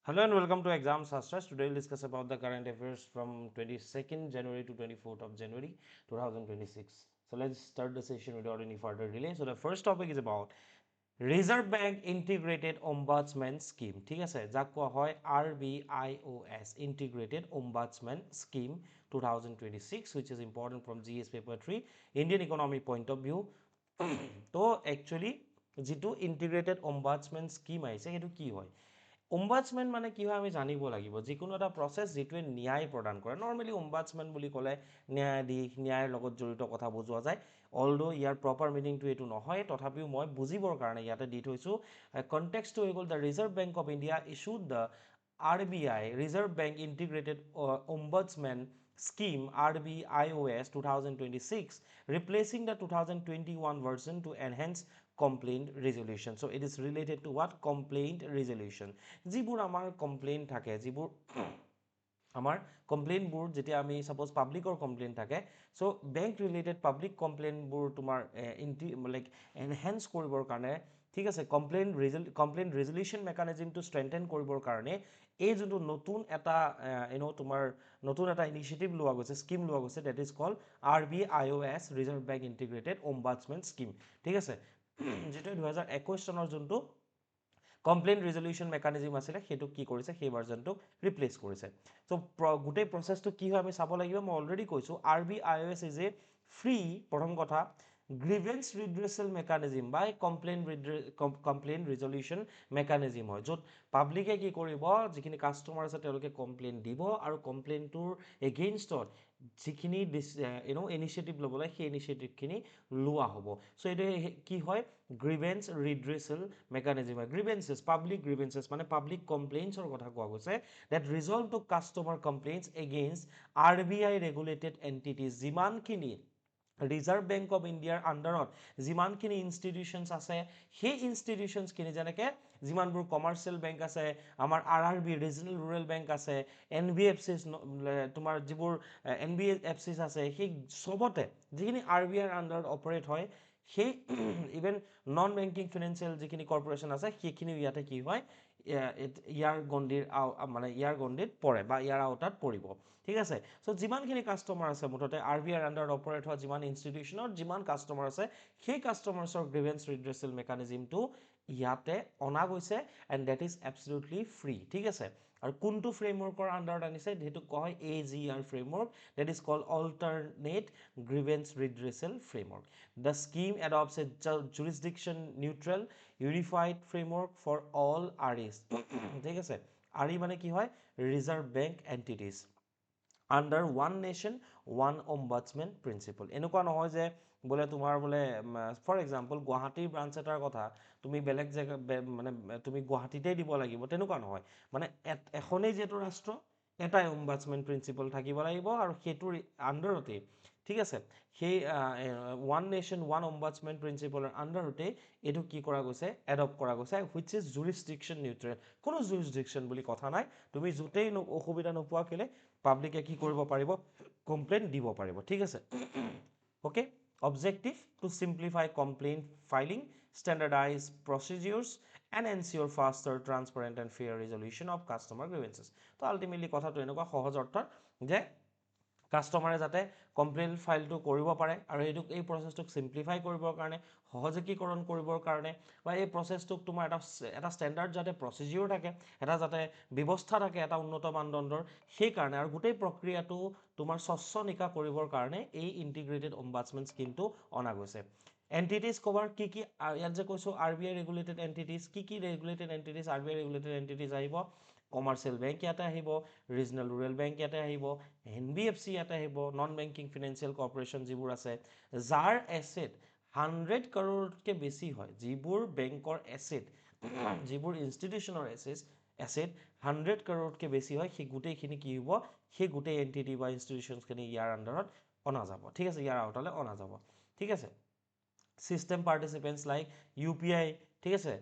Hello and welcome to Exam Sastras. Today we'll discuss about the current affairs from 22nd January to 24th of January 2026. So let's start the session without any further delay. So the first topic is about Reserve Bank Integrated Ombudsman Scheme. ঠিক আছে যাক কোৱা হয় RBIOS Integrated Ombudsman Scheme 2026 which is important from GS paper 3 Indian economy point of view. তো actually যিটো integrated ombudsman scheme আহিছে সেইটো কি হয় অম্বাডসমেন মানে কি হয় আমি জানিব লাগিব যিকোনো এটা প্ৰচেছ যিটোৱে ন্যায় প্ৰদান কৰে নৰ্মেলি অম্বাডসমেন বুলি ক'লে ন্যায়াধীশ ন্যায়ৰ লগত জড়িত কথা বুজোৱা যায় অলদো ইয়াৰ প্ৰপাৰ মিনিংটো এইটো নহয় তথাপিও মই বুজিবৰ কাৰণে ইয়াতে দি থৈছোঁ কনটেক্সটো হৈ গ'ল the reserve bank of India issued the RBI Reserve Bank Integrated Ombudsman Scheme RBIOS 2026 replacing the 2021 version to enhance complaint resolution. So it is related to what? Complaint resolution. যিবোৰ আমাৰ কমপ্লেইন থাকে যিবোৰ আমাৰ কমপ্লেইনবোৰ যেতিয়া আমি সাপোজ পাব্লিকৰ কমপ্লেইন থাকে so bank related public কমপ্লেইনবোৰ তোমাৰ like enhance কৰিবৰ কাৰণে ঠিক আছে কমপ্লেইন ৰেজলিউশ্যন মেকানিজমটো ষ্ট্ৰেংথেন কৰিবৰ কাৰণে এই যোনটো নতুন এটা তোমাৰ নতুন এটা ইনিচিয়েটিভ লোৱা গৈছে স্কিম লোৱা গৈছে that is call RBIOS reserve bank integrated ombudsman scheme ঠিক আছে যেটো 2021 চনৰ যোনটো কমপ্লেইন ৰিজলিউশ্যন মেকানিজম আছিলে সেইটো কি কৰিছে সেই ভাৰ্জনটোক ৰিপ্লেচ কৰিছে সো গোটেই প্ৰচেছটো কি হয় আমি চাব লাগিব মই অলৰেডি কৈছোঁ RBIOS ইজ এ ফ্ৰী প্ৰথম কথা গ্ৰিভেন্স ৰিড্ৰেচেল মেকানিজম বা কমপ্লেইন ৰিজলিউশ্যন মেকানিজম হয় য'ত পাব্লিকে কি কৰিব যিখিনি কাষ্টমাৰ আছে তেওঁলোকে কমপ্লেইন দিব আৰু কমপ্লেইনটোৰ এগেইনষ্টত যিখিনি ইনিচিয়েটিভ ল'ব লাগে সেই ইনিচিয়েটিভখিনি লোৱা হ'ব চ' এইটো কি হয় গ্ৰিভেন্স ৰিড্ৰেচেল মেকানিজম হয় গ্ৰিভেন্সেছ পাব্লিক গ্ৰিভেন্সেছ মানে পাব্লিক কমপ্লেইনছৰ কথা কোৱা গৈছে that resolve to customer complaints against RBI regulated entities যিমানখিনি ৰিজাৰ্ভ বেংক অফ ইণ্ডিয়াৰ আণ্ডাৰত যিমানখিনি ইনষ্টিটিউশ্যনছ আছে সেই ইনষ্টিটিউশ্যনছখিনি যেনেকৈ যিমানবোৰ কমাৰ্চিয়েল বেংক আছে আমাৰ RRB ৰিজনেল ৰুৰেল বেংক আছে NBFCs তোমাৰ যিবোৰ NBFCs আছে সেই চবতে যিখিনি RBIৰ আণ্ডাৰত অপাৰেট হয় সেই ইভেন নন বেংকিং ফিনেন্সিয়েল যিখিনি কৰ্পৰেশ্যন আছে সেইখিনি ইয়াতে কি হয় ইয়াৰ গণ্ডিত পৰে বা ইয়াৰ আওতাত পৰিব ঠিক আছে চ' যিমানখিনি কাষ্টমাৰ আছে মুঠতে RBIৰ আণ্ডাৰত অপাৰেট হোৱা যিমান ইনষ্টিটিউশ্যনৰ যিমান কাষ্টমাৰ আছে সেই কাষ্টমাৰ্ছৰ গ্ৰিভেন্স ৰিড্ৰেচেল মেকানিজমটো ইয়াতে অনা গৈছে এণ্ড ডেট ইজ এবছলিউটলি ফ্ৰী ঠিক আছে আৰু কোনটো ফ্ৰেমৱৰ্কৰ আণ্ডাৰত আনিছে সেইটো কোৱা হয় AGR framework that is called alternate grievance redressal framework the scheme adopts a jurisdiction neutral unified framework for all REs ঠিক আছে RE মানে কি হয় reserve bank entities under one nation one ombudsman principle এনেকুৱা নহয় যে বোলে তোমাৰ বোলে ফৰ এক্সাম্পল গুৱাহাটীৰ ব্ৰাঞ্চ এটাৰ কথা তুমি বেলেগ জেগা মানে তুমি গুৱাহাটীতেই দিব লাগিব তেনেকুৱা নহয় মানে এখনেই যিহেতু ৰাষ্ট্ৰ এটাই অম্বাডসমেন প্ৰিন্সিপল থাকিব লাগিব আৰু সেইটোৰ আণ্ডাৰতেই ঠিক আছে সেই ওৱান নেশ্যন ওৱান অম্বাডসমেন প্ৰিন্সিপলৰ আণ্ডাৰতেই এইটো কি কৰা গৈছে এডপ্ট কৰা গৈছে হুইচ ইজ জুৰিছডিকশ্যন নিউট্ৰেল কোনো জুৰিছডিকশ্যন বুলি কথা নাই তুমি য'তেই অসুবিধা নোপোৱা কেলে পাব্লিকে কি কৰিব পাৰিব কমপ্লেইন দিব পাৰিব ঠিক আছে okay objective to simplify complaint filing standardize procedures and ensure faster transparent and fair resolution of customer grievances তো আলটিমেটলি কথাটো এনেকুৱা সহজ অৰ্থত যে কাষ্টমাৰে যাতে কমপ্লেইন ফাইলটো কৰিব পাৰে আৰু এই প্ৰচেছটোক সিম্পলিফাই কৰিবৰ কাৰণে সহজীকৰণ কৰিবৰ কাৰণে বা এই প্ৰচেছটোক তোমাৰ এটা ষ্টেণ্ডাৰ্ড যাতে প্ৰচিডিউৰ থাকে এটা যাতে ব্যৱস্থা থাকে এটা উন্নত মানদণ্ডৰ সেই কাৰণে আৰু গোটেই প্ৰক্ৰিয়াটো তোমাৰ স্বচ্ছ নিকা কৰিবৰ কাৰণে এই ইণ্টিগ্ৰেটেড অম্বাডসমেন স্কিমটো অনা গৈছে এণ্টিটিজ কভাৰ কি ইয়াত যে কৈছোঁ RBI ৰেগুলেটেড এণ্টিটিজ কি ৰেগুলেটেড এণ্টিটিজ RBI ৰেগুলেটেড এণ্টিটিজ আহিব কমাৰ্চিয়েল বেংক ইয়াতে আহিব ৰিজনেল ৰুৰেল বেংক ইয়াতে আহিব NBFC ইয়াতে আহিব নন বেংকিং ফিনেন্সিয়েল কৰ্পৰেশ্যন যিবোৰ আছে যাৰ এছেট 100 কৰোৰতকৈ বেছি হয় যিবোৰ বেংকৰ এছেট যিবোৰ ইনষ্টিটিউশ্যনৰ এছেট 100 কৰোৰতকৈ বেছি হয় সেই গোটেইখিনি কি হ'ব সেই গোটেই এণ্টিটি বা ইনষ্টিটিউশ্যনছখিনি ইয়াৰ আণ্ডাৰত অনা যাব ঠিক আছে ইয়াৰ আওতালৈ অনা যাব ঠিক আছে system participants like UPI ঠিক আছে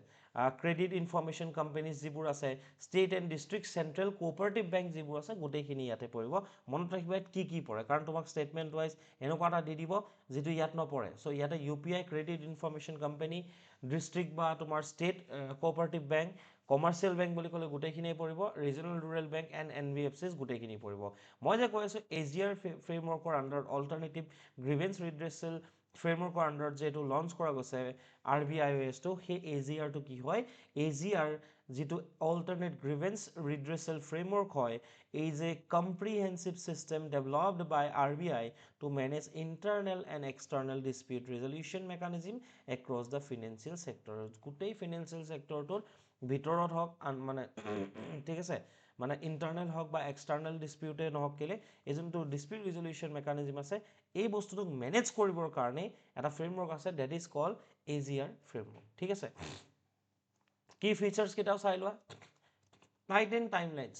ক্ৰেডিট ইনফৰমেশ্যন কোম্পানীজ যিবোৰ আছে state and district central cooperative bank যিবোৰ আছে গোটেইখিনি ইয়াতে পৰিব মনত ৰাখিবা কি পৰে কাৰণ তোমাক ষ্টেটমেণ্ট ৱাইজ এনেকুৱা এটা দি দিব যিটো ইয়াত নপৰে চ' ইয়াতে UPI credit information company district বা তোমাৰ state cooperative bank commercial bank বুলি ক'লে গোটেইখিনিয়ে পৰিব, regional rural bank and NBFCs গোটেইখিনি পৰিব। মই যে কৈ আছোঁ AGR ফ্ৰেমৱৰ্কৰ আণ্ডাৰত অল্টাৰনেটিভ গ্ৰিভেন্স ৰিড্ৰেছেল ফ্ৰেমৱৰ্কৰ আণ্ডাৰত যে এইটো লঞ্চ কৰা গৈছে RBIOS টো, সেই AGRটো কি হয়, AGR যিটো অল্টাৰনেট গ্ৰিভেন্স ৰিড্ৰেছেল ফ্ৰেমৱৰ্ক হয়, is a comprehensive system developed by RBI to manage internal and external dispute resolution mechanism across the financial sector. গোটেই ফিনান্সিয়েল ছেক্টৰটোৰ ভিতৰত হওক মানে ঠিক আছে, মানে ইণ্টাৰনেল হওক বা এক্সটাৰ্নেল ডিস্পিউটে নহওক কেলে এই যোনটো ডিস্পিউট ৰিজলিউশ্যন মেকানিজম আছে এই বস্তুটোক মেনেজ কৰিবৰ কাৰণে এটা ফ্ৰেমৱৰ্ক আছে, that is call AGR framework. ঠিক আছে, কি ফিচাৰ্ছ কেইটাও চাই লোৱা। Tight and timelines,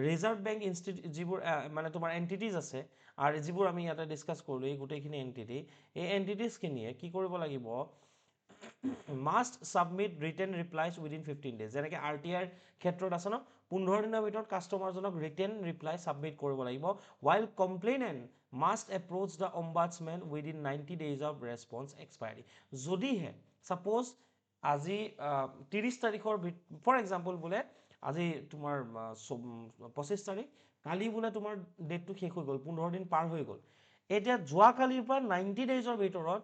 reserve bank institute যিবোৰ মানে তোমাৰ এণ্টিটিজ আছে আৰু যিবোৰ আমি ইয়াতে ডিছকাছ কৰিলোঁ, এই গোটেইখিনি এণ্টিটি, এই এণ্টিটিজখিনিয়ে কি কৰিব লাগিব, must submit written replies within 15 days। যেনেকৈ RTIৰ ক্ষেত্ৰত আছে ন, 15 দিনৰ ভিতৰত কাষ্টমাৰজনক ৰিটেন ৰিপ্লাই ছাবমিট কৰিব লাগিব। while complainant must approach the ombudsman within 90 days of response expiry। যদিহে ছাপ'জ আজি 30 তাৰিখৰ ফৰ এক্সাম্পল বোলে আজি তোমাৰ 25 তাৰিখ, কালি বোলে তোমাৰ ডেটটো শেষ হৈ গ'ল, 15 দিন পাৰ হৈ গ'ল, এতিয়া যোৱাকালিৰ পৰা 90 days ভিতৰত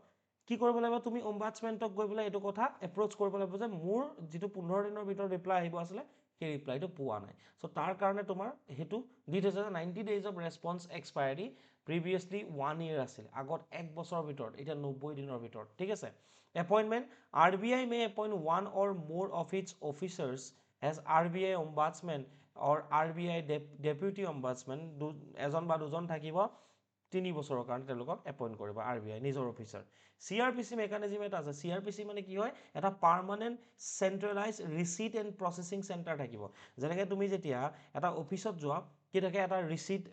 কি কৰিব লাগিব, তুমি ombudsman-ক গৈ পেলাই এইটো কথা এপ্ৰ'চ কৰিব লাগিব যে মোৰ যিটো 15 দিনৰ ভিতৰত ৰিপ্লাই আহিব আছিলে সেই ৰিপ্লাইটো পোৱা নাই। চ' তাৰ কাৰণে তোমাৰ সেইটো দি থৈছে যে 90 days of response expiry, previously 1 year আছিল, আগত 1 বছৰৰ ভিতৰত, এতিয়া 90 দিনৰ ভিতৰত। ঠিক আছে, appointment, RBI may appoint one or more of its officers as RBI ombudsman or RBI deputy ombudsman, এজন বা দুজন থাকিব 3 বছৰৰ কাৰণে তেওঁলোকক এপইণ্ট কৰিব RBI নিজৰ অফিচাৰ। CRPC মেকানিজম এটা আছে, CRPC মানে কি হয়, এটা permanent চেণ্ট্ৰেলাইজ reset and processing centre থাকিব। যেনেকৈ তুমি যেতিয়া এটা অফিচত যোৱা কি থাকে, এটা ৰিচিট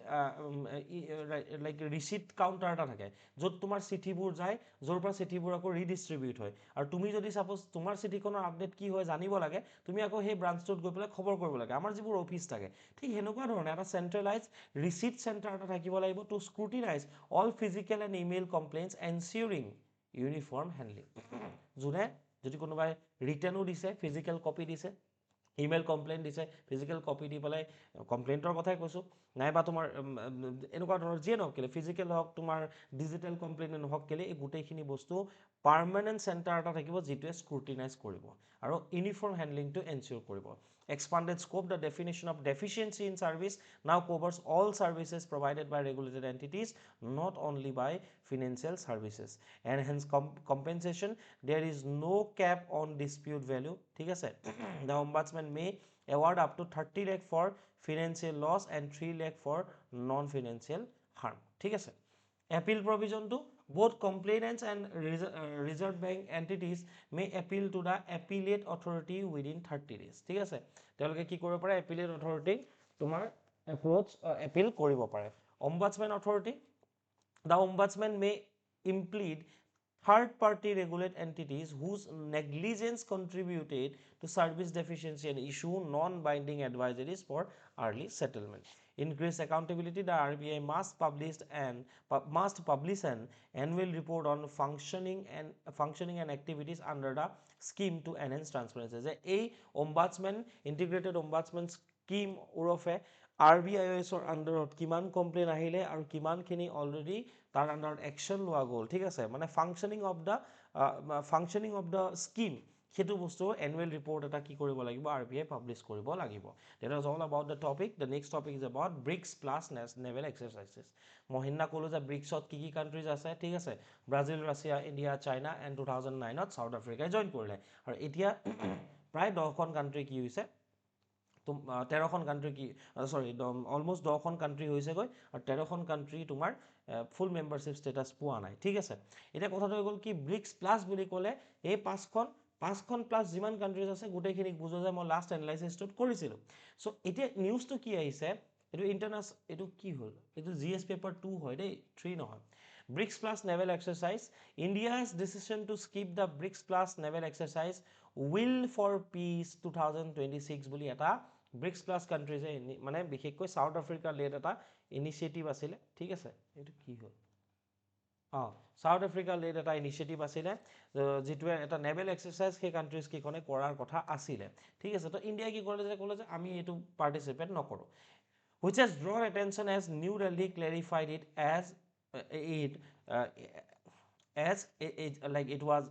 লাইক ৰিচিট কাউণ্টাৰ এটা থাকে য'ত তোমাৰ চিঠিবোৰ যায়, য'ৰ পৰা চিঠিবোৰ আকৌ ৰিডিষ্ট্ৰিবিউট হয়, আৰু তুমি যদি ছাপ'জ তোমাৰ চিঠিখনৰ আপডেট কি হয় জানিব লাগে, তুমি আকৌ সেই ব্ৰাঞ্চটোত গৈ পেলাই খবৰ কৰিব লাগে, আমাৰ যিবোৰ অফিচ থাকে ঠিক সেনেকুৱা ধৰণে এটা চেণ্ট্ৰেলাইজ ৰিচিট চেণ্টাৰ এটা থাকিব লাগিব to scrutinise all physical and email complaints ensuring uniform handling. যোনে যদি কোনোবাই ৰিটাৰ্ণো দিছে, ফিজিকেল কপি দিছে, ইমেইল কমপ্লেইন দিছে, ফিজিকেল কপি দি পেলাই কমপ্লেইণ্টৰ কথাই কৈছোঁ, নাইবা তোমাৰ এনেকুৱা ধৰণৰ যিয়ে নহওক কেলে, ফিজিকেল হওক তোমাৰ ডিজিটেল কমপ্লেইন নহওক কেলে, এই গোটেইখিনি বস্তু পাৰ্মানেণ্ট চেণ্টাৰ এটা থাকিব যিটোৱে স্ক্ৰুটিনাইজ কৰিব আৰু ইউনিফৰ্ম হেণ্ডলিংটো এনচিয়ৰ কৰিব। Expanded scope, the definition of deficiency in service now covers all services provided by regulated entities, not only by financial services. Enhanced compensation, there is no cap on dispute value. ঠিক আছে, the ombudsman may award up to 30 lakh for financial loss and 3 lakh for non-financial harm. ঠিক আছে, appeal provision to both complainants and reserve bank entities may appeal to the appellate authority within 30 days. ঠিক আছে, তেওঁলোকে কি কৰিব পাৰে, appellate authority তোমাৰ appeal কৰিব পাৰে। ombudsman authority, the ombudsman may implead third-party regulate entities whose negligence contributed to service deficiency and issue non-binding advisories for early settlement. Increased accountability, the RBI must publish an annual report on functioning and activities under the scheme to enhance transparency. যে এই ombudsman integrated ombudsman scheme ওৰফে RBIOSৰ আণ্ডাৰত কিমান complain আহিলে আৰু কিমানখিনি already তাৰ আণ্ডাৰত একশ্যন লোৱা গ'ল। ঠিক আছে, মানে ফাংচনিং অফ দ্য স্কিম, সেইটো বস্তু এনুৱেল ৰিপৰ্ট এটা কি কৰিব লাগিব, RBI পাব্লিছ কৰিব লাগিব। That was all about the topic. The next topic is about BRICS plus naval exercises. মই সিদিনা ক'লোঁ যে ব্ৰিক্সত কি কি কাণ্ট্ৰিজ আছে, ঠিক আছে, Brazil, Russia, India, China, and 2009ত ছাউথ আফ্ৰিকাই জইন কৰিলে, আৰু এতিয়া প্ৰায় 10খন কাণ্ট্ৰি কি হৈছে, 13খন কাণ্ট্ৰি কি অলমষ্ট 10খন কাণ্ট্ৰি হৈছেগৈ, আৰু 13খন কাণ্ট্ৰি তোমাৰ ফুল মেম্বাৰশ্বিপ ষ্টেটাছ পোৱা নাই। ঠিক আছে, এতিয়া কথাটো হৈ গ'ল কি, ব্ৰিক্স প্লাছ বুলি ক'লে এই পাঁচখন প্লাছ যিমান কাণ্ট্ৰিজ আছে গোটেইখিনিক বুজো যে মই লাষ্ট এনালাইচিছটোত কৰিছিলোঁ। চ' এতিয়া নিউজটো কি আহিছে, এইটো কি হ'ল, এইটো GS পেপাৰ 2 হয় দেই, 3 নহয়। BRICS plus naval exercise, India's decision to skip the BRICS plus naval exercise will for peace 2026 বুলি এটা ব্ৰিক্স প্লাছ কাণ্ট্ৰিজে মানে বিশেষকৈ ছাউথ আফ্ৰিকাৰ লেড এটা ইনিচিয়েটিভ আছিলে। ঠিক আছে, এইটো কি হ'ল, সাউথ আফ্ৰিকা লেড এটা ইনিচিয়েটিভ আছিলে যিটোৱে এটা নেভেল এক্সাৰচাইজ সেই কাণ্ট্ৰিজ কেইখনে কৰাৰ কথা আছিলে ঠিক আছে তো ইণ্ডিয়াই কি কৰিলে যে ক'লে যে আমি এইটো পাৰ্টিচিপেট নকৰোঁ which has drawn attention as New Delhi clarified it it uh,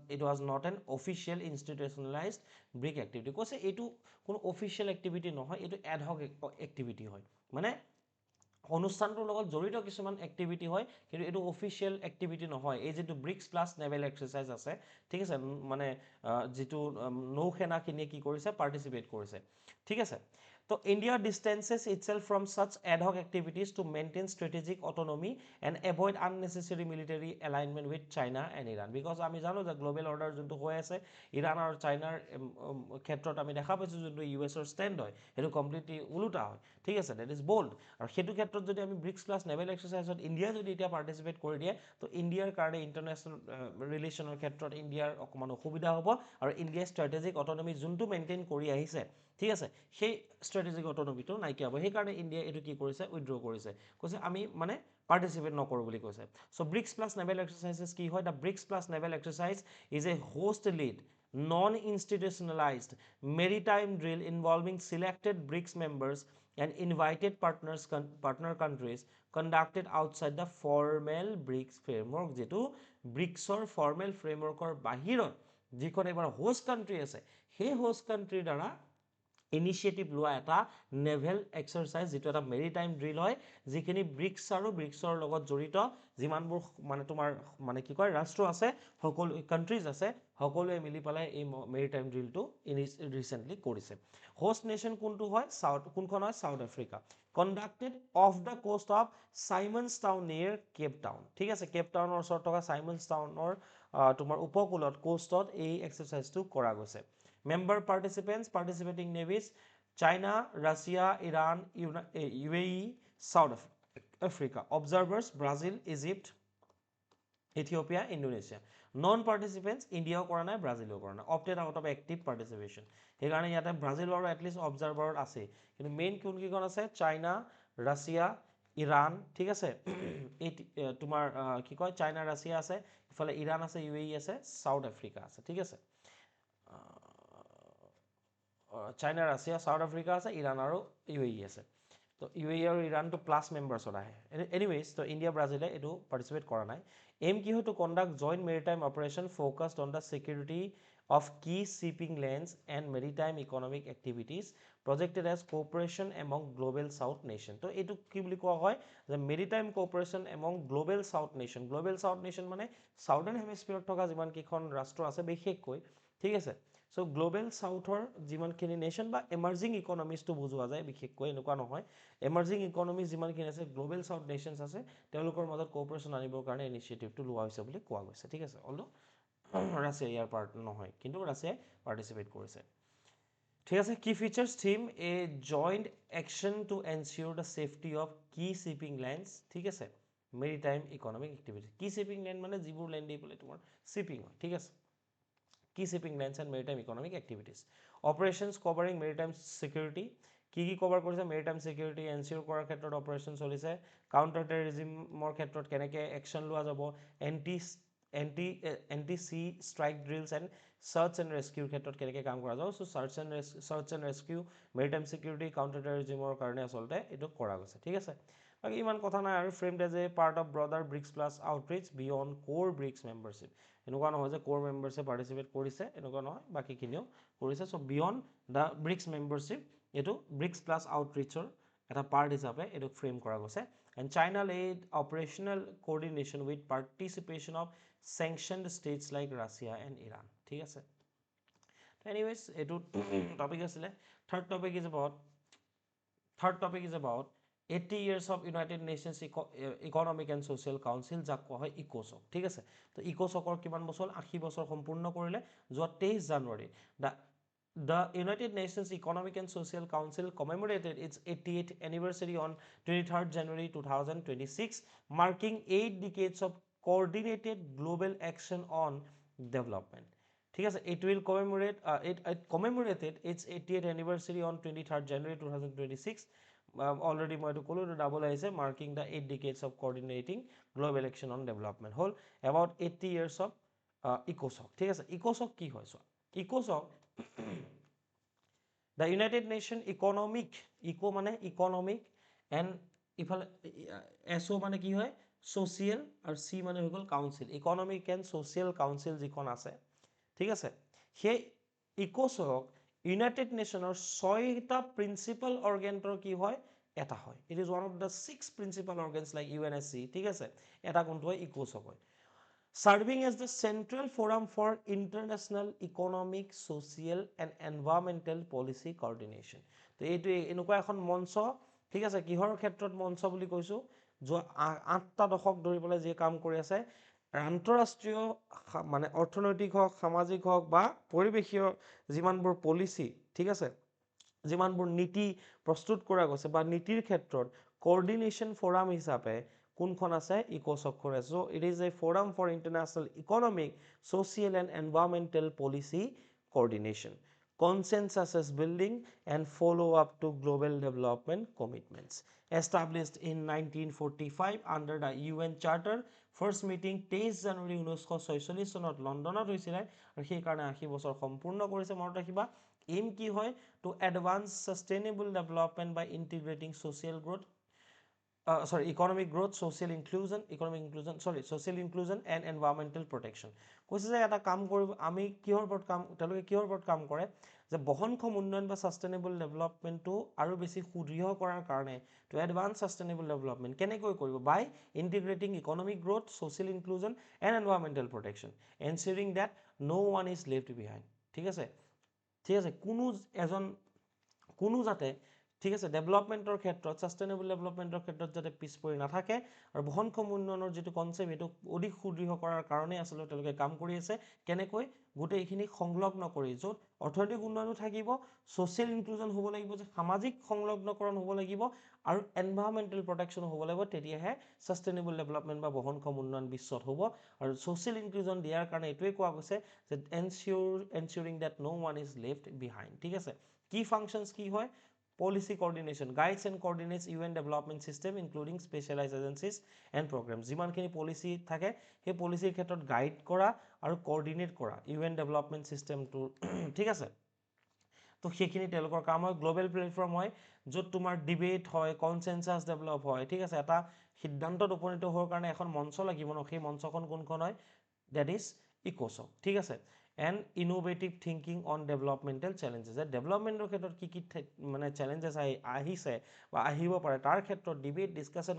it was not an official institutionalized BRIC activity কৈছে এইটো কোনো অফিচিয়েল এক্টিভিটি নহয় এইটো এডহক এক্টিভিটি হয় মানে অনুষ্ঠানটোৰ লগত জড়িত কিছুমান এক্টিভিটি হয় কিন্তু এইটো অফিচিয়েল এক্টিভিটি নহয় এই যেটো ব্ৰিক্স প্লাছ নেভেল এক্সাৰচাইজ আছে ঠিক আছে মানে যেটো নৌসেনাখিনিয়ে কি কৰিছে পাৰ্টিচিপেট কৰিছে ঠিক আছে So India distances itself from such ad hoc activities to maintain strategic autonomy and avoid unnecessary military alignment with China and Iran. Because আমি জানো যে গ্লোবেল অৰ্ডাৰ যোনটো হৈ আছে ইৰাণ আৰু চাইনাৰ ক্ষেত্ৰত আমি দেখা পাইছোঁ যোনটো ইউএছৰ ষ্টেণ্ড হয় সেইটো কমপ্লিটলি ওলোটা হয় ঠিক আছে ডেট ইজ বল্ড আৰু সেইটো ক্ষেত্ৰত যদি আমি ব্ৰিক্স প্লাছ নেভেল এক্সাৰচাইজত ইণ্ডিয়া যদি এতিয়া পাৰ্টিচিপেট কৰি দিয়ে তো ইণ্ডিয়াৰ কাৰণে ইণ্টাৰনেশ্যনেল ৰিলেশ্যনৰ ক্ষেত্ৰত ইণ্ডিয়াৰ অকণমান অসুবিধা হ'ব আৰু ইণ্ডিয়াই ষ্ট্ৰেটেজিক অটনমি যোনটো মেইনটেইন কৰি আহিছে ঠিক আছে সেই ষ্ট্ৰেটেজিক অটনমিটো নাইকিয়া হ'ব সেইকাৰণে ইণ্ডিয়াই এইটো কি কৰিছে উইথড্ৰ কৰিছে কৈছে আমি মানে পাৰ্টিচিপেট নকৰোঁ বুলি কৈছে চ' ব্ৰিক্স প্লাছ নেভেল এক্সাৰচাইজেছ কি হয় the bricks plus naval exercise is a host lead non-institutionalized maritime drill involving selected BRICS members and invited partner countries conducted outside the formal BRICS framework যেটো ব্ৰিক্সৰ ফৰ্মেল ফ্ৰেমৱৰ্কৰ বাহিৰত যিখন এবাৰ host country আছে সেই host কাণ্ট্ৰিৰ দ্বাৰা initiative লোৱা এটা naval exercise যেটো এটা মেৰিটাইম ড্ৰিল হয় যিখিনি ব্ৰিক্স আৰু ব্ৰিক্সৰ লগত জড়িত যিমানবোৰ মানে তোমাৰ মানে কি কয় ৰাষ্ট্ৰ আছে সকলো কাণ্ট্ৰিজ আছে সকলোৱে মিলি পেলাই এই মেৰিটাইম ড্ৰিলটো ৰিচেণ্টলি কৰিছে হোষ্ট নেশ্যন কোনটো হয় কোনখন হয় South Africa conducted off the coast of Simon's town near Cape Town ঠিক আছে কেপ টাউনৰ ওচৰত থকা চাইমন্স টাউনৰ তোমাৰ উপকূলত কোষ্টত এই এক্সাৰচাইজটো কৰা গৈছে member participants participating navies China, Russia, Iran, UAE, South Africa. Observers Brazil, Egypt, Ethiopia, Indonesia. Non-participants India কৰা নাই Brazil কৰা নাই opted out of active participation সেইকাৰণে ইয়াতে Brazil আৰু at least observer আছে কিন্তু মেইন কোন কিখন আছে চাইনা ৰাছিয়া ইৰাণ ঠিক আছে এই তোমাৰ কি কয় চাইনা ৰাছিয়া আছে ইফালে ইৰাণ আছে UAE আছে সাউথ আফ্ৰিকা আছে ঠিক আছে চাইনা ৰাছিয়া সাউথ আফ্ৰিকা আছে ইৰাণ আৰু UAE আছে তো UAE আৰু ইৰাণটো প্লাছ মেম্বাৰ্ছত আহে এনিৱেজ তো ইণ্ডিয়া ব্ৰাজিলে এইটো পাৰ্টিচিপেট কৰা নাই এম কি হয় to conduct joint maritime operation focused on the security of key shipping lanes and maritime economic activities projected as cooperation among global south nation তো এইটো কি বুলি কোৱা হয় যে maritime cooperation among global south nation মানে সাউদাৰ্ণ হেমিস্ফিয়াৰত থকা যিমান কেইখন ৰাষ্ট্ৰ আছে বিশেষকৈ ঠিক আছে চ' গ্লোবেল সাউথৰ যিমানখিনি নেশ্যন বা এমাৰ্জিং ইকনমিজটো বুজোৱা যায় বিশেষকৈ এনেকুৱা নহয় এমাৰ্জিং ইকনমিজ যিমানখিনি আছে গ্লোবেল সাউথ নেশ্যনছ আছে তেওঁলোকৰ মাজত কোঅপাৰেশ্যন আনিবৰ কাৰণে ইনিচিয়েটিভটো লোৱা হৈছে বুলি কোৱা গৈছে ঠিক আছে অলপ ৰাছিয়া ইয়াৰ পাৰ্ট নহয় কিন্তু ৰাছিয়াই পাৰ্টিচিপেট কৰিছে ঠিক আছে কি features theme a joint action to ensure the safety of key shipping lines ঠিক আছে মেৰিটাইম ইকনমিক এক্টিভিটি কি শ্বিপিং লাইন মানে যিবোৰ লাইন দি পেলাই তোমাৰ শ্বিপিং হয় ঠিক আছে কি shipping lines and maritime economic activities operations covering maritime security কি কভাৰ কৰিছে মেৰিটাইম ছিকিউৰিটি এনচিয়ৰ কৰাৰ ক্ষেত্ৰত অপাৰেশ্যন চলিছে কাউণ্টাৰ টেৰৰিজিমৰ ক্ষেত্ৰত কেনেকৈ একশ্যন লোৱা যাব anti sea strike drills and search and ৰেস্কিউৰ ক্ষেত্ৰত কেনেকৈ কাম কৰা যাব so' search and rescue maritime security counter টেৰৰিজিমৰ কাৰণে আচলতে এইটো কৰা গৈছে ঠিক আছে বাকী ইমান কথা নাই আৰু framed as a part of broader BRICS plus outreach beyond core BRICS membership এনেকুৱা নহয় যে ক'ৰ মেম্বাৰ্ছে পাৰ্টিচিপেট কৰিছে এনেকুৱা নহয় বাকীখিনিও কৰিছে so' beyond the BRICS membership এইটো ব্ৰিক্স প্লাছ আউটৰিচৰ এটা পাৰ্ট হিচাপে এইটোক ফ্ৰেম কৰা গৈছে and China led operational coordination with participation of sanctioned states like Russia and Iran ঠিক আছে এনিৱেজ এইটো টপিক আছিলে third topic is about 80 years of United Nations Economic and Social Council যাক কোৱা হয় ইক'চক ঠিক আছে তো ইক'চকৰ কিমান বছৰ 80 বছৰ সম্পূৰ্ণ কৰিলে যোৱা 23 জানুৱাৰী The United Nations Economic and Social Council commemorated its 88th anniversary on 23rd January 2026, marking 8 decades of coordinated global action on development. It will commemorate it commemorated its 80th anniversary on 23rd January 2026, already মই এইটো ক'লো, এইটো double আহিছে, marking the 8 decades of coordinating global action on development হ'ল about 80 years of ইকোচক। ঠিক আছে, ইকোচক কি হয় চোৱা, ইকোচক the United nation economic, eco মানে ইকনমিক এণ্ড ইফালে এছ অ' মানে কি হয় ছ'চিয়েল, আৰু চি মানে হৈ গ'ল council, economic and social council যিখন আছে, ঠিক আছে, সেই ইকোচক ইউনাইটেড নেশ্যনৰ 6টা প্ৰিন্সিপাল অৰ্গেনৰ কি হয় এটা হয়। It is one of the 6 principal organs like UNSC, ঠিক আছে, এটা কোনটো হয় ইকোচক হয়। Serving as the central forum for international economic, social and environmental policy coordination. তো এইটো এনেকুৱা এখন মঞ্চ, ঠিক আছে, কিহৰ ক্ষেত্ৰত মঞ্চ বুলি কৈছোঁ, যোৱা 8টা দশক ধৰি পেলাই যি কাম কৰি আছে আন্তঃৰাষ্ট্ৰীয় মানে অৰ্থনৈতিক হওক, সামাজিক হওক বা পৰিৱেশীয় যিমানবোৰ পলিচি, ঠিক আছে, যিমানবোৰ নীতি প্ৰস্তুত কৰা গৈছে বা নীতিৰ ক্ষেত্ৰত কোঅৰ্ডিনেশ্যন ফৰাম হিচাপে কোনখন আছে ইকোচকখন আছে। So' it is a forum for international economic, social and environmental policy coordination, consensus building and follow up to global development commitments. Established in 1945 under the UN Charter, first meeting 23 জানুৱাৰী 1946 চনত লণ্ডনত হৈছিলে, আৰু সেইকাৰণে 80 বছৰ সম্পূৰ্ণ কৰিছে। মনত ৰাখিবা এইম কি হয়, to advance sustainable development by integrating social growth, economic growth, social inclusion and environmental protection. কৈছে যে এটা কাম কৰিব, আমি কিহৰ ওপৰত কাম, তেওঁলোকে কিহৰ ওপৰত কাম কৰে যে বহনক্ষম উন্নয়ন বা সাষ্টেইনেবল ডেভেলপমেণ্টটো আৰু বেছি সুদৃঢ় কৰাৰ কাৰণে, টু এডভান্স সাষ্টেইনেবল ডেভেলপমেণ্ট কেনেকৈ কৰিব, by integrating economic growth, social inclusion and environmental protection, ensuring that no' one is left behind. ঠিক আছে, ঠিক আছে, কোনো যাতে, ঠিক আছে, ডেভেলপমেণ্টৰ ক্ষেত্ৰত, ছাষ্টেইনেবল ডেভেলপমেণ্টৰ ক্ষেত্ৰত যাতে পিছ পৰি নাথাকে, আৰু বহনক্ষম উন্নয়নৰ যিটো কনচেপ্ট সেইটো অধিক সুদৃঢ় কৰাৰ কাৰণেই আচলতে তেওঁলোকে কাম কৰি আছে। কেনেকৈ, গোটেইখিনি সংলগ্ন কৰি, য'ত অৰ্থনৈতিক উন্নয়নো থাকিব, ছ'চিয়েল ইনক্লুজন হ'ব লাগিব, যে সামাজিক সংলগ্নকৰণ হ'ব লাগিব, আৰু এনভাইৰনমেণ্টেল প্ৰটেকশ্যন হ'ব লাগিব, তেতিয়াহে ছাষ্টেইনেবল ডেভেলপমেণ্ট বা বহনক্ষম উন্নয়ন বিশ্বত হ'ব। আৰু ছ'চিয়েল ইনক্লুজন দিয়াৰ কাৰণে এইটোৱে কোৱা গৈছে যে ensuring that no' one is left behind. ঠিক আছে, কি ফাংচনছ কি হয়, policy coordination, guides and coordinates UN development system including specialized agencies and programs. যিমানখিনি পলিচি থাকে সেই পলিচিৰ ক্ষেত্ৰত গাইড কৰা আৰু কোঅৰ্ডিনেট কৰা UN ডেভেলপমেণ্ট চিষ্টেমটো, ঠিক আছে, তো সেইখিনি তেওঁলোকৰ কাম হয়। গ্ল'বেল প্লেটফৰ্ম হয়, য'ত তোমাৰ ডিবেট হয়, কনচেনচাছ ডেভেলপ হয়, ঠিক আছে, এটা সিদ্ধান্তত উপনীত হোৱাৰ কাৰণে এখন মঞ্চ লাগিব ন, সেই মঞ্চখন কোনখন হয়, ডেট ইজ ইকোচক। ঠিক আছে, and innovative thinking on developmental challenges, যে ডেভেলপমেণ্টৰ ক্ষেত্ৰত কি কি মানে চেলেঞ্জেছ আহিছে বা আহিব পাৰে, তাৰ ক্ষেত্ৰত ডিবেট, ডিছকাশ্যন,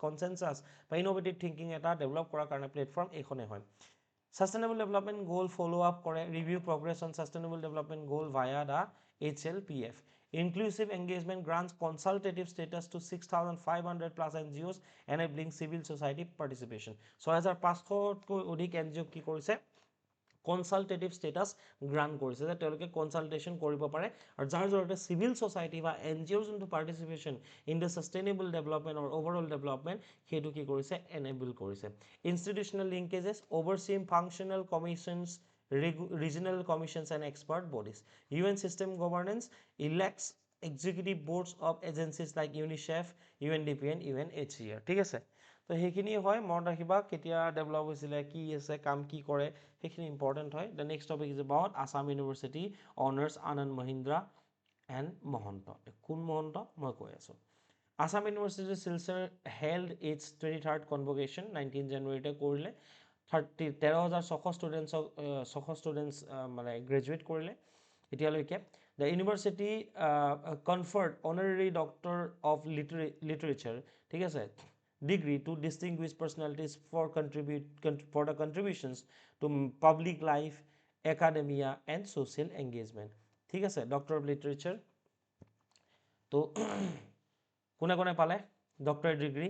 কনচেনচাছ বা ইনোভেটিভ থিংকিং এটা ডেভেলপ কৰাৰ কাৰণে প্লেটফৰ্ম এইখনেই হয়। Sustainable Development Goal follow-up কৰে, review progress on Sustainable Development Goal via the HLPF. Inclusive engagement grants consultative status to 6,500 plus NGOs enabling civil society participation. 6,500তকৈ অধিক NGO কি কৰিছে, কনচালটেটিভ ষ্টেটাছ গ্ৰাণ্ট কৰিছে, যে তেওঁলোকে কনচালটেশ্যন কৰিব পাৰে, আৰু যাৰ জৰিয়তে চিভিল ছ'চাইটি বা NGOৰ যোনটো participation in the sustainable development or overall development, সেইটো কি কৰিছে, এনেবল কৰিছে। Institutional linkages, oversee functional commissions, regional commissions and expert bodies. UN system governance, elects executive boards of agencies like UNICEF, UNDP and UNHCR. ঠিক আছে, তো সেইখিনি হয়, মনত ৰাখিবা কেতিয়া ডেভেলপ হৈছিলে, কি আছে, কাম কি কৰে, সেইখিনি ইম্পৰ্টেণ্ট হয়। The next topic is about Assam university honours Anand Mahindra and Mahanta. কোন মহন্ত মই কৈ আছোঁ। Assam university Silchar held its 23rd convocation 19 জানুৱাৰীতে কৰিলে। 13,600 ষ্টুডেণ্টছ মানে গ্ৰেজুৱেট কৰিলে এতিয়ালৈকে। The university conferred honorary doctor of literature, ঠিক আছে, degree to distinguished personalities for the contributions to public life, academia and social engagement. ঠিক আছে, ডক্টৰ অফ লিটাৰেচাৰ। তো কোনে কোনে পালে doctorate degree.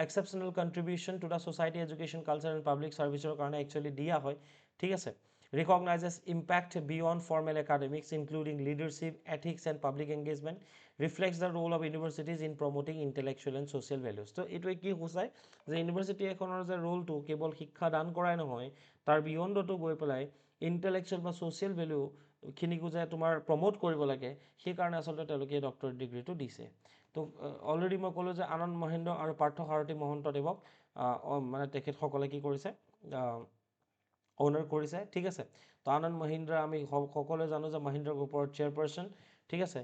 Exceptional contribution to the society, education, culture and public ছাৰ্ভিচৰ কাৰণে একচুৱেলি দিয়া হয়। ঠিক আছে, recognizes impact beyond formal academics including leadership, ethics and public engagement, reflects the role of universities in promoting intellectual and social values. তো এইটোৱে কি সূচায় যে ইউনিভাৰ্চিটি এখনৰ যে ৰোলটো কেৱল শিক্ষা দান কৰাই নহয়, তাৰ বিয়ণ্ডতো গৈ পেলাই ইণ্টেলেকচুৱেল বা ছ'চিয়েল ভেলু খিনিকো যে তোমাৰ প্ৰমোট কৰিব লাগে সেইকাৰণে আচলতে তেওঁলোকে ডক্টৰেট ডিগ্ৰীটো দিছে তো অলৰেডি মই ক'লোঁ যে আনন্দ মহেন্দ্ৰ আৰু পাৰ্থ সাৰথী মহন্তদেৱক মানে তেখেতসকলে কি কৰিছে অনাৰ কৰিছে ঠিক আছে তো আনন্দ মহিন্দ্ৰা আমি সকলোৱে জানো যে মহিন্দ্ৰা গ্ৰুপৰ চেয়াৰপাৰ্চন ঠিক আছে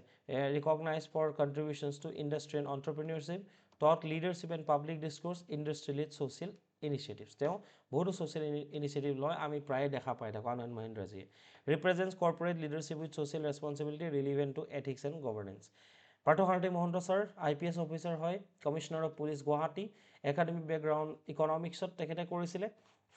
recognise for contributions to industry and entrepreneurship thought leadership and public discourse industry led social initiatives তেওঁ বহুতো ছ'চিয়েল ইনিচিয়েটিভ লয় আমি প্ৰায়ে দেখা পাই থাকোঁ আনন্দ মহিন্দ্ৰাজীয়ে represents corporate leadership with social responsibility relevant to ethics and governance Partha Sarathi Mahanta sir IPS officer হয় commissioner of police Guwahati academic background ইকনমিক্সত তেখেতে কৰিছিলে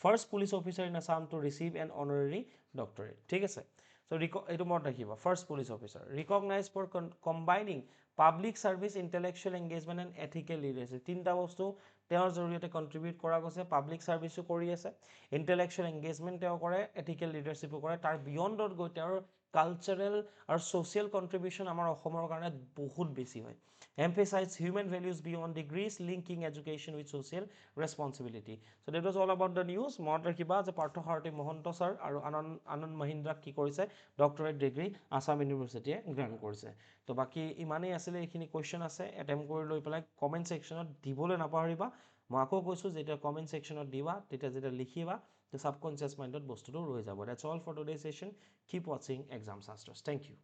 first police officer in Assam to receive an honorary doctorate ঠিক আছে চ' এইটো মনত ৰাখিব first police officer recognise for combining public service intellectual engagement and ethical leadership তিনিটা বস্তু তেওঁৰ জৰিয়তে কণ্ট্ৰিবিউট কৰা গৈছে পাব্লিক ছাৰ্ভিচো কৰি আছে ইণ্টেলেকচুৱেল এংগেজমেণ্ট তেওঁ কৰে এথিকেল লিডাৰশ্বিপো কৰে তাৰ বিয়ণ্ডত গৈ তেওঁৰ কালচাৰেল আৰু ছ'চিয়েল কণ্ট্ৰিবিউশ্যন আমাৰ অসমৰ কাৰণে বহুত বেছি হয় emphasise human values beyond degrees linking education with social responsibility so' that was all about the news মনত ৰাখিবা যে পাৰ্থ সাৰথী মহন্ত ছাৰ আৰু আনন্দ মহিন্দ্ৰাক কি কৰিছে ডক্টৰেট ডিগ্ৰী আছাম ইউনিভাৰ্চিটিয়ে গ্ৰহণ কৰিছে তো বাকী ইমানেই আছিলে এইখিনি কুৱেশ্যন আছে এটেম্প কৰি লৈ পেলাই কমেণ্ট ছেকশ্যনত দিবলৈ নাপাহৰিবা মই আকৌ কৈছোঁ যেতিয়া কমেণ্ট ছেকশ্যনত দিবা তেতিয়া যেতিয়া লিখিবা তো ছাবকনচিয়াছ মাইণ্ডত বস্তুটো ৰৈ যাব that's all for today session keep ৱাচিং এক্সাম শাস্ত্ৰছ থেংক ইউ